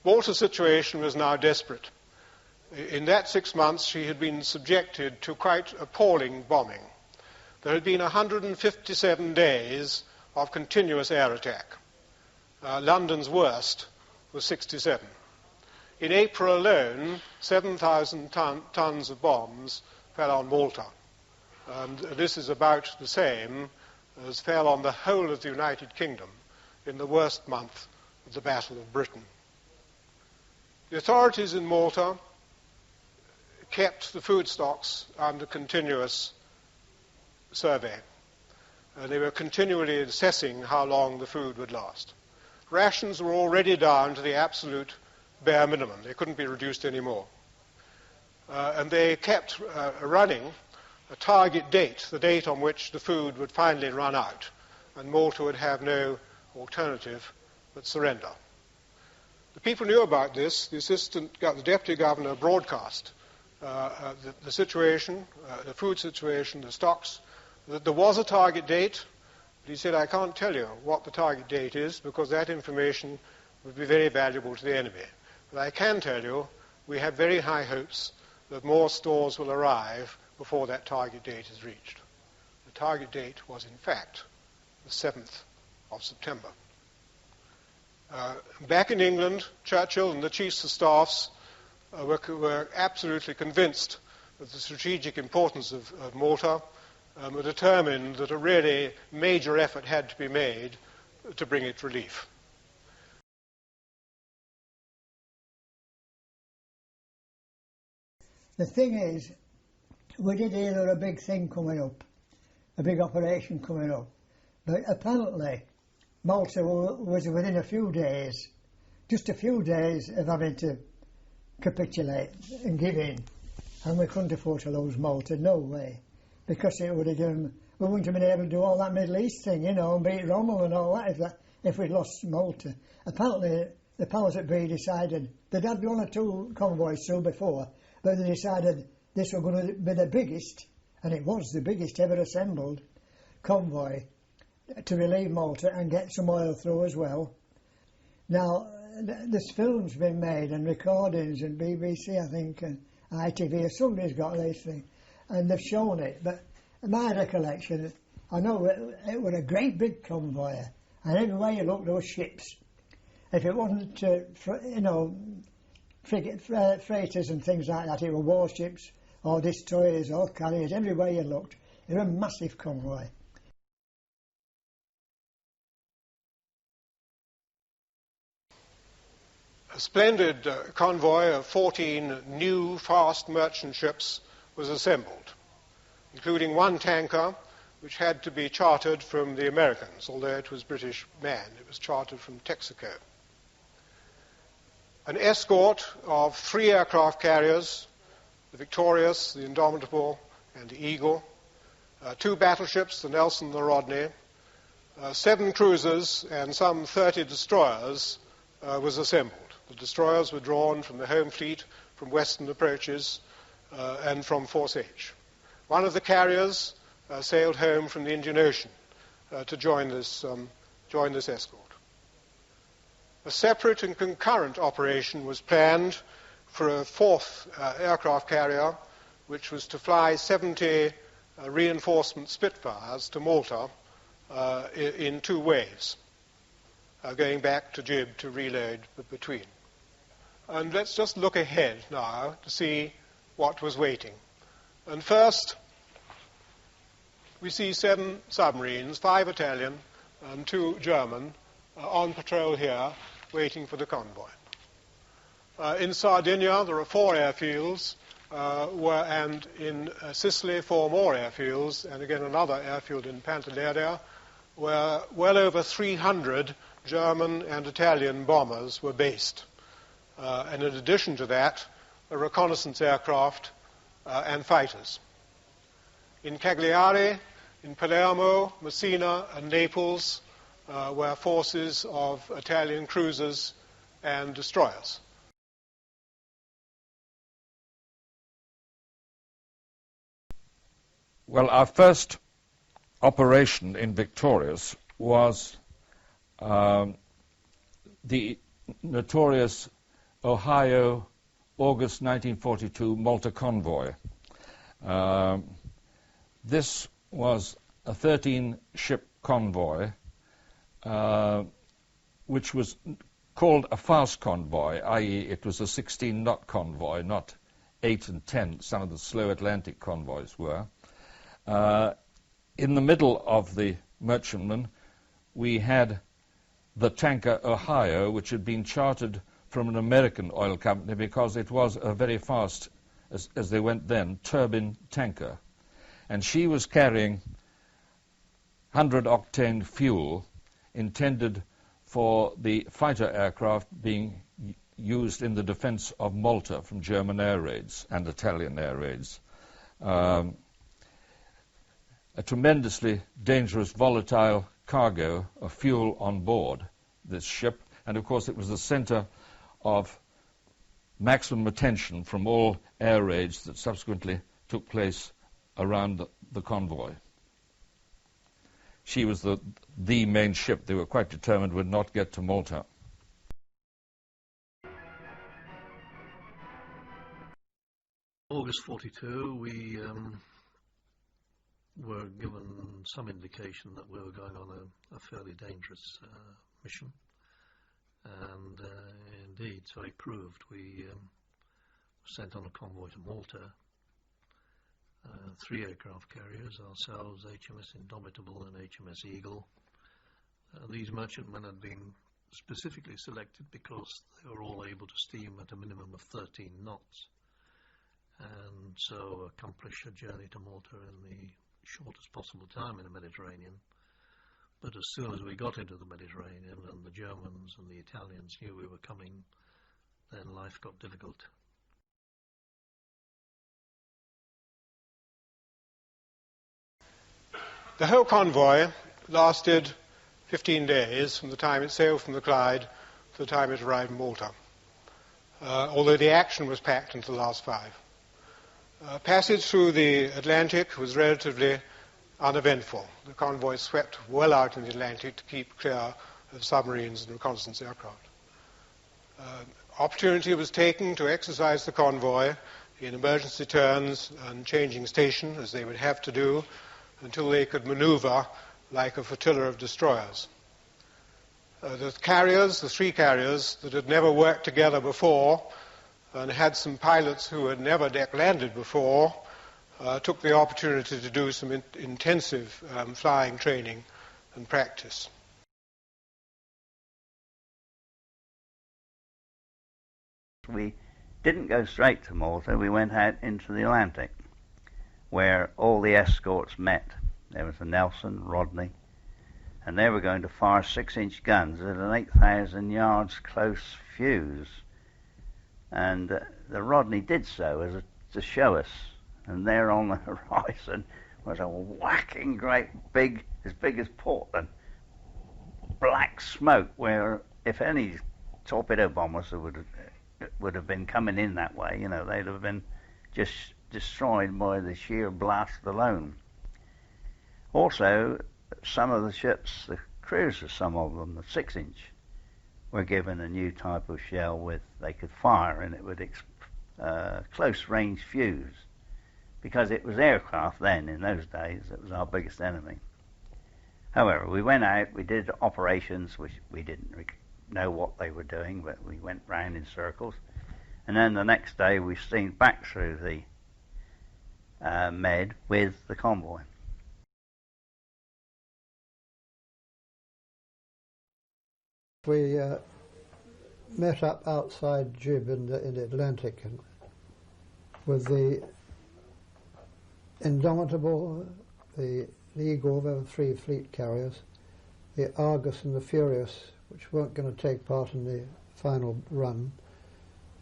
Malta's situation was now desperate. In that 6 months, she had been subjected to quite appalling bombing. There had been 157 days of continuous air attack. London's worst was 67. In April alone, 7,000 tons of bombs fell on Malta. And this is about the same as fell on the whole of the United Kingdom in the worst month of the Battle of Britain. The authorities in Malta kept the food stocks under continuous survey. They were continually assessing how long the food would last. Rations were already down to the absolute bare minimum. They couldn't be reduced anymore. And they kept running a target date, the date on which the food would finally run out, and Malta would have no alternative but surrender. The people knew about this. The deputy governor broadcast the situation, the food situation, the stocks, that there was a target date, but he said, I can't tell you what the target date is because that information would be very valuable to the enemy. But I can tell you we have very high hopes that more stores will arrive before that target date is reached. The target date was, in fact, the 7th of September. Back in England, Churchill and the chiefs of staffs were absolutely convinced of the strategic importance of Malta, were determined that a really major effort had to be made to bring it relief. The thing is, we did hear there a big thing coming up, a big operation coming up, but apparently Malta was within a few days, just a few days of having to capitulate and give in, and we couldn't afford to lose Malta, no way, because it would have done, we wouldn't have been able to do all that Middle East thing, you know, and beat Rommel and all that if we'd lost Malta. Apparently the powers that be decided, they'd had 1 or 2 convoys through before, but they decided this was going to be the biggest, and it was the biggest ever assembled convoy to relieve Malta and get some oil through as well. Now, there's films been made and recordings, and BBC, I think, and ITV or somebody's got this thing, and they've shown it. But my recollection, I know it was a great big convoy, and everywhere you look, those ships. If it wasn't, freighters and things like that, it were warships or destroyers or carriers. Everywhere you looked, it was a massive convoy. A splendid convoy of 14 new fast merchant ships was assembled, including 1 tanker which had to be chartered from the Americans, although it was British manned. It was chartered from Texaco. An escort of 3 aircraft carriers, the Victorious, the Indomitable, and the Eagle, 2 battleships, the Nelson and the Rodney, 7 cruisers, and some 30 destroyers was assembled. The destroyers were drawn from the home fleet, from western approaches, and from Force H. One of the carriers sailed home from the Indian Ocean to join this escort. A separate and concurrent operation was planned for a 4th aircraft carrier, which was to fly 70 reinforcement Spitfires to Malta in 2 waves, going back to Gib to reload between. And let's just look ahead now to see what was waiting. And first, we see 7 submarines, 5 Italian and 2 German, on patrol here, waiting for the convoy. In Sardinia, there are 4 airfields, and in Sicily, 4 more airfields, and again another airfield in Pantelleria, where well over 300 German and Italian bombers were based. And in addition to that, a reconnaissance aircraft and fighters. In Cagliari, in Palermo, Messina, and Naples were forces of Italian cruisers and destroyers. Well, our first operation in Victorious was the notorious Ohio, August 1942, Malta Convoy. This was a 13-ship convoy, which was called a fast convoy, i.e. it was a 16-knot convoy, not 8 and 10, some of the slow Atlantic convoys were. In the middle of the merchantman, we had the tanker Ohio, which had been chartered from an American oil company because it was a very fast, as they went then, turbine tanker. And she was carrying 100-octane fuel intended for the fighter aircraft being used in the defense of Malta from German air raids and Italian air raids. A tremendously dangerous, volatile cargo of fuel on board this ship, and of course it was the center of maximum attention from all air raids that subsequently took place around the convoy. She was the main ship. They were quite determined would not get to Malta. August 42, we were given some indication that we were going on a fairly dangerous mission, and indeed, so it proved. We were sent on a convoy to Malta, 3 aircraft carriers, ourselves, HMS Indomitable and HMS Eagle. These merchantmen had been specifically selected because they were all able to steam at a minimum of 13 knots, and so accomplish a journey to Malta in the shortest possible time in the Mediterranean. But as soon as we got into the Mediterranean and the Germans and the Italians knew we were coming, then life got difficult. The whole convoy lasted 15 days from the time it sailed from the Clyde to the time it arrived in Malta, although the action was packed into the last 5. Passage through the Atlantic was relatively uneventful. The convoy swept well out in the Atlantic to keep clear of submarines and reconnaissance aircraft. Opportunity was taken to exercise the convoy in emergency turns and changing station, as they would have to do, until they could maneuver like a flotilla of destroyers. The carriers, the 3 carriers that had never worked together before and had some pilots who had never deck-landed before, took the opportunity to do some intensive flying training and practice. We didn't go straight to Malta, we went out into the Atlantic, where all the escorts met. There was the Nelson, Rodney, and they were going to fire 6-inch guns at an 8,000 yards close fuse. And the Rodney did so to show us. And there on the horizon was a whacking great big, as big as Portland, black smoke, where if any torpedo bombers would have been coming in that way, you know, they'd have been just destroyed by the sheer blast alone. Also, some of the ships, the cruisers, some of them, the 6-inch, were given a new type of shell with they could fire, and it would close range fuse, because it was aircraft then. In those days, it was our biggest enemy. However, we went out, we did operations which we didn't know what they were doing, but we went round in circles, and then the next day we steamed back through the Med with the convoy. We met up outside Gib in the Atlantic and with the Indomitable, the Eagle, there were 3 fleet carriers, the Argus and the Furious, which weren't going to take part in the final run.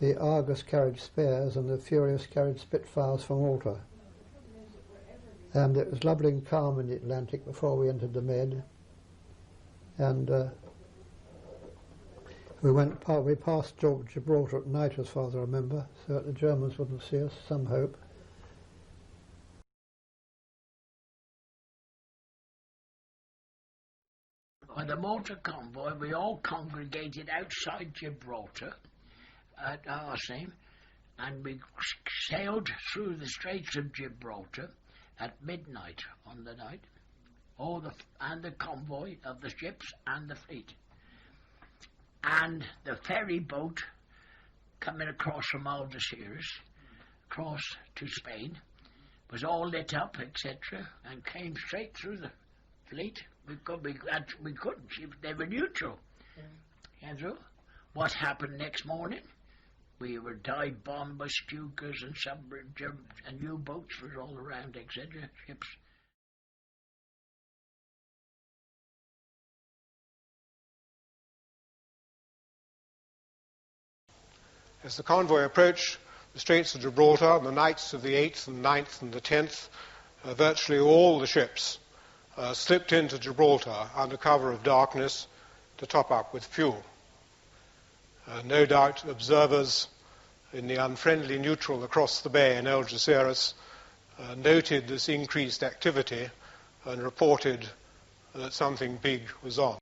The Argus carried spares and the Furious carried Spitfires from Malta. And it was lovely and calm in the Atlantic before we entered the Med. And we passed Gibraltar at night, as far as I remember, so that the Germans wouldn't see us, some hope. On the Malta convoy, we all congregated outside Gibraltar, at our same, and we sailed through the Straits of Gibraltar at midnight on the night, and the convoy of the ships and the fleet. And the ferry boat coming across from Algeciras, across to Spain, was all lit up, etc., and came straight through the fleet. We couldn't. They were neutral. Yeah. And so, what happened next morning? We were dive bombed by Stukas and and U-boats was all around, etc. Ships. As the convoy approached the Straits of Gibraltar on the nights of the 8th and 9th and the 10th, virtually all the ships slipped into Gibraltar under cover of darkness to top up with fuel. No doubt observers in the unfriendly neutral across the bay in Algeciras noted this increased activity and reported that something big was on.